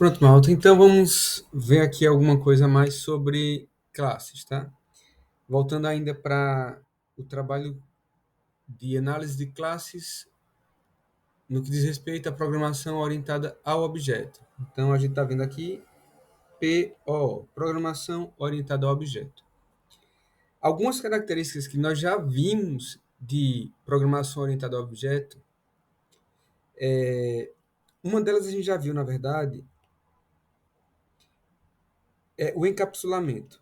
Pronto, malta. Então vamos ver aqui alguma coisa mais sobre classes, tá? Voltando ainda para o trabalho de análise de classes no que diz respeito à programação orientada ao objeto. Então a gente está vendo aqui PO, programação orientada ao objeto. Algumas características que nós já vimos de programação orientada ao objeto, uma delas a gente já viu, na verdade, é o encapsulamento.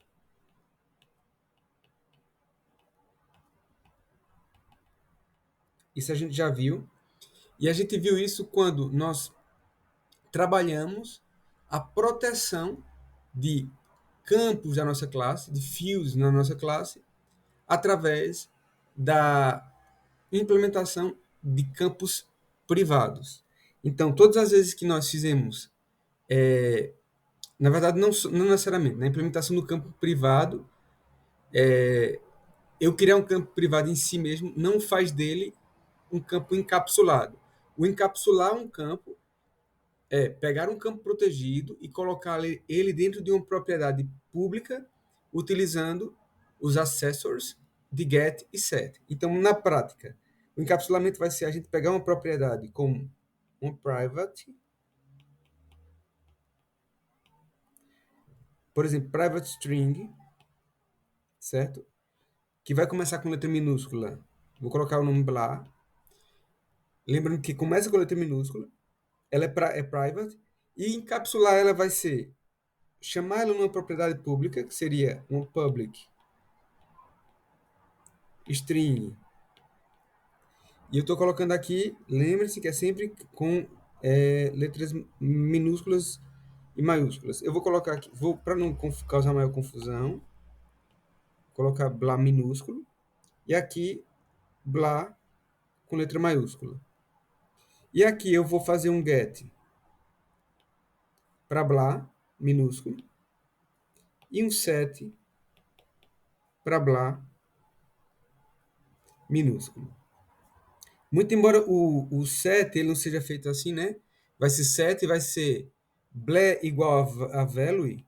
Isso a gente já viu. E a gente viu isso quando nós trabalhamos a proteção de campos da nossa classe, de fios na nossa classe, através da implementação de campos privados. Então, todas as vezes que nós fizemos, na verdade, não necessariamente, na implementação do campo privado, eu criar um campo privado em si mesmo não faz dele um campo encapsulado. O encapsular um campo é pegar um campo protegido e colocar ele dentro de uma propriedade pública, utilizando os accessors de get e set. Então, na prática, o encapsulamento vai ser a gente pegar uma propriedade como um private, por exemplo, private string, certo? Que vai começar com letra minúscula. Vou colocar o nome blá. Lembrando que começa com letra minúscula, ela é private, e encapsular ela vai ser chamar ela numa propriedade pública, que seria um public string. E eu estou colocando aqui, lembre-se que é sempre com letras minúsculas e maiúsculas. Eu vou colocar aqui, para não causar maior confusão, colocar blá minúsculo, e aqui blá com letra maiúscula. E aqui eu vou fazer um get para blá minúsculo e um set para blá minúsculo. Muito embora o set ele não seja feito assim, né? Vai ser set, vai ser blé igual a value.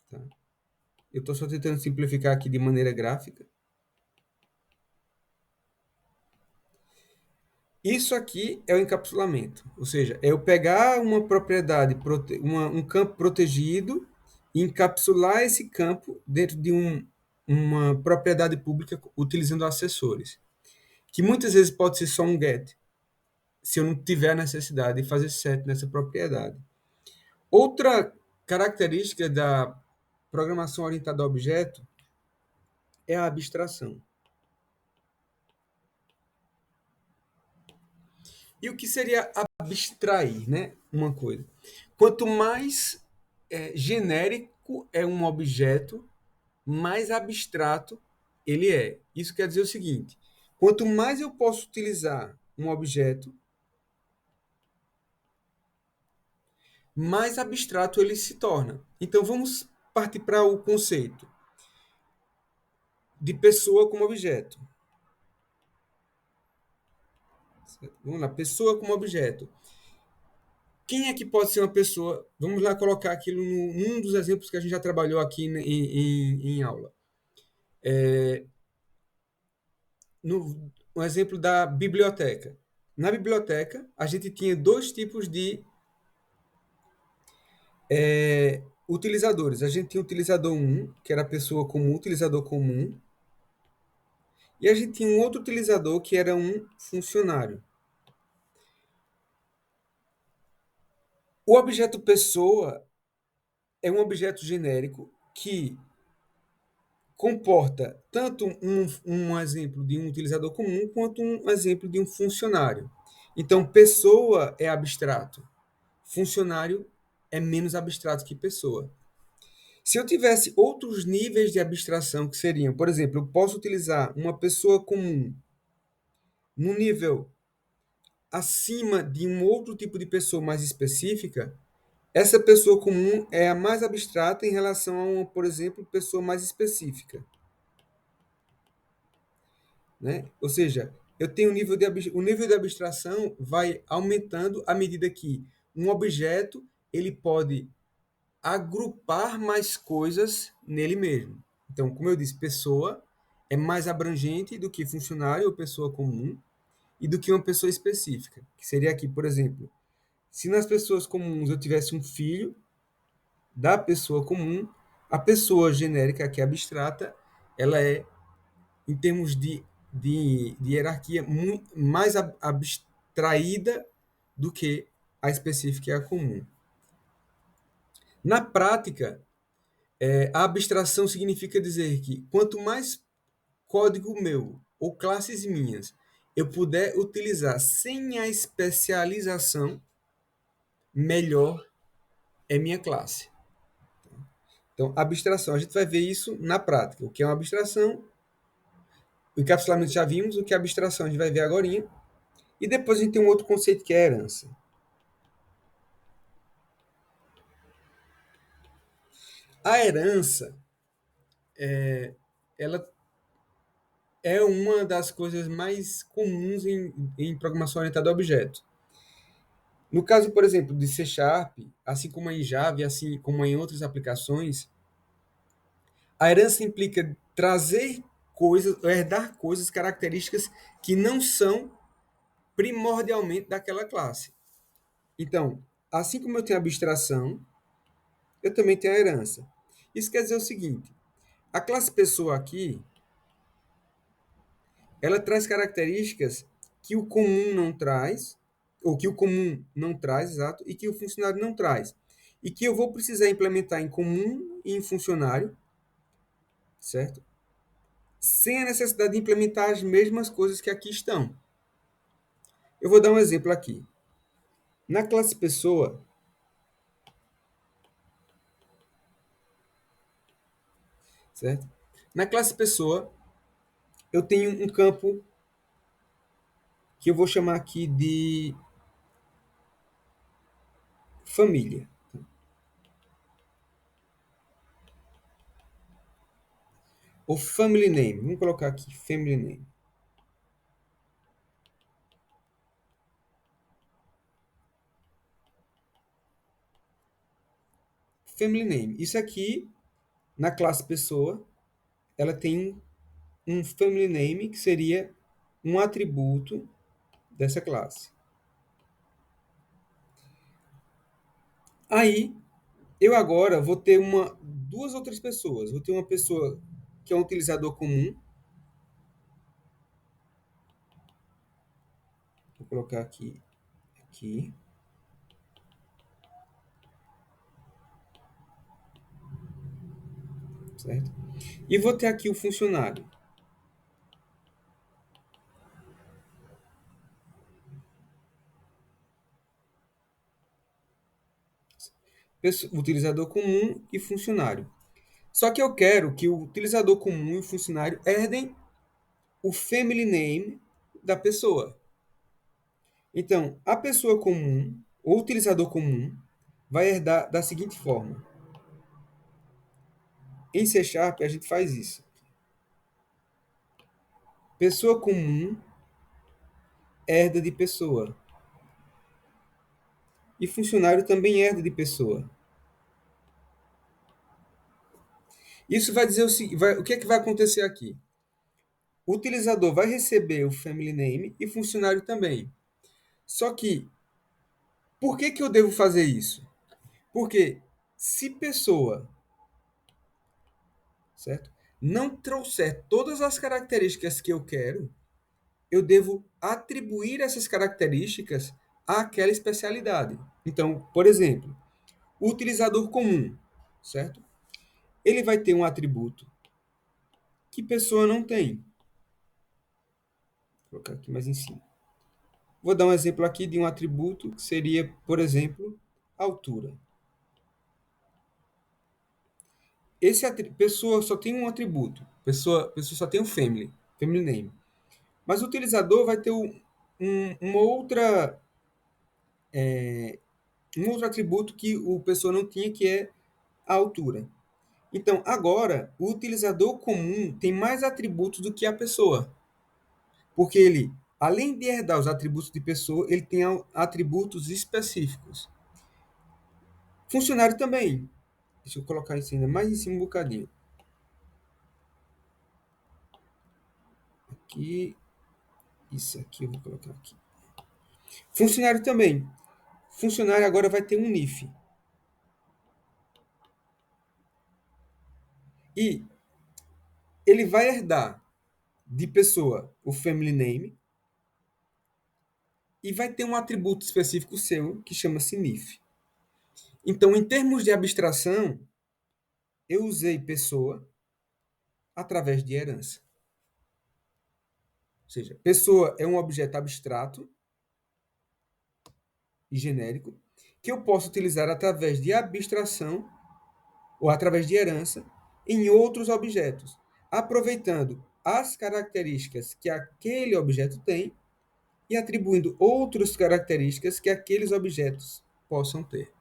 Tá? Eu estou só tentando simplificar aqui de maneira gráfica. Isso aqui é o encapsulamento, ou seja, é eu pegar uma propriedade, um campo protegido e encapsular esse campo dentro de uma propriedade pública utilizando acessores, que muitas vezes pode ser só um get, se eu não tiver a necessidade de fazer set nessa propriedade. Outra característica da programação orientada a objeto é a abstração. E o que seria abstrair, né? Uma coisa. Quanto mais genérico é um objeto, mais abstrato ele é. Isso quer dizer o seguinte: quanto mais eu posso utilizar um objeto, mais abstrato ele se torna. Então vamos partir para o conceito de pessoa como objeto. Vamos lá, pessoa como objeto. Quem é que pode ser uma pessoa? Vamos lá colocar aquilo num dos exemplos que a gente já trabalhou aqui em aula. Um exemplo da biblioteca. Na biblioteca, a gente tinha dois tipos de utilizadores. A gente tinha o utilizador 1, que era a pessoa comum, utilizador comum, e a gente tinha um outro utilizador que era um funcionário. O objeto pessoa é um objeto genérico que comporta tanto um exemplo de um utilizador comum quanto um exemplo de um funcionário. Então, pessoa é abstrato, funcionário é menos abstrato que pessoa. Se eu tivesse outros níveis de abstração que seriam, por exemplo, eu posso utilizar uma pessoa comum no nível acima de um outro tipo de pessoa mais específica, essa pessoa comum é a mais abstrata em relação a uma, por exemplo, pessoa mais específica. Né? Ou seja, eu tenho o nível de abstração vai aumentando à medida que um objeto ele pode agrupar mais coisas nele mesmo. Então, como eu disse, pessoa é mais abrangente do que funcionário ou pessoa comum e do que uma pessoa específica, que seria aqui, por exemplo, se nas pessoas comuns eu tivesse um filho da pessoa comum, a pessoa genérica, que é abstrata, ela é, em termos de hierarquia, muito mais abstraída do que a específica e a comum. Na prática, a abstração significa dizer que quanto mais código meu ou classes minhas eu puder utilizar sem a especialização, melhor é minha classe. Então, abstração, a gente vai ver isso na prática. O que é uma abstração? O encapsulamento já vimos, o que é abstração a gente vai ver agora. E depois a gente tem um outro conceito que é herança. A herança, ela é uma das coisas mais comuns em programação orientada a objeto. No caso, por exemplo, de C Sharp, assim como em Java, assim como em outras aplicações, a herança implica trazer coisas, herdar coisas, características que não são primordialmente daquela classe. Então, assim como eu tenho a abstração, eu também tenho a herança. Isso quer dizer o seguinte: a classe pessoa aqui, ela traz características que o comum não traz, ou que o comum não traz, exato, e que o funcionário não traz. E que eu vou precisar implementar em comum e em funcionário, certo? Sem a necessidade de implementar as mesmas coisas que aqui estão. Eu vou dar um exemplo aqui. Na classe pessoa, certo? Na classe pessoa, eu tenho um campo que eu vou chamar aqui de família. Ou family name. Vamos colocar aqui family name. Family name. Isso aqui, na classe pessoa, ela tem um family name que seria um atributo dessa classe. Aí, eu agora vou ter duas outras pessoas. Vou ter uma pessoa que é um utilizador comum. Vou colocar aqui. Certo? E vou ter aqui o funcionário. Utilizador comum e funcionário. Só que eu quero que o utilizador comum e o funcionário herdem o family name da pessoa. Então, a pessoa comum, o utilizador comum, vai herdar da seguinte forma. Em C Sharp, a gente faz isso. Pessoa comum herda de pessoa. E funcionário também herda de pessoa. Isso vai dizer o que é que vai acontecer aqui? O utilizador vai receber o family name e funcionário também. Só que, por que eu devo fazer isso? Porque se pessoa, certo, não trouxer todas as características que eu quero, eu devo atribuir essas características àquela especialidade. Então, por exemplo, o utilizador comum, certo? Ele vai ter um atributo que pessoa não tem. Vou colocar aqui mais em cima. Vou dar um exemplo aqui de um atributo que seria, por exemplo, altura. Pessoa só tem um atributo. Pessoa só tem um family name. Mas o utilizador vai ter uma outra, um outro atributo que o pessoa não tinha, que é a altura. Então, agora, o utilizador comum tem mais atributos do que a pessoa. Porque ele, além de herdar os atributos de pessoa, ele tem atributos específicos. Funcionário também. Deixa eu colocar isso ainda mais em cima um bocadinho. Aqui. Isso aqui eu vou colocar aqui. Funcionário também. Funcionário agora vai ter um NIF. E ele vai herdar de pessoa o family name e vai ter um atributo específico seu que chama-se NIF. Então, em termos de abstração, eu usei pessoa através de herança. Ou seja, pessoa é um objeto abstrato e genérico que eu posso utilizar através de abstração ou através de herança em outros objetos, aproveitando as características que aquele objeto tem e atribuindo outras características que aqueles objetos possam ter.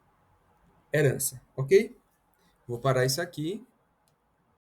Herança, ok? Vou parar isso aqui.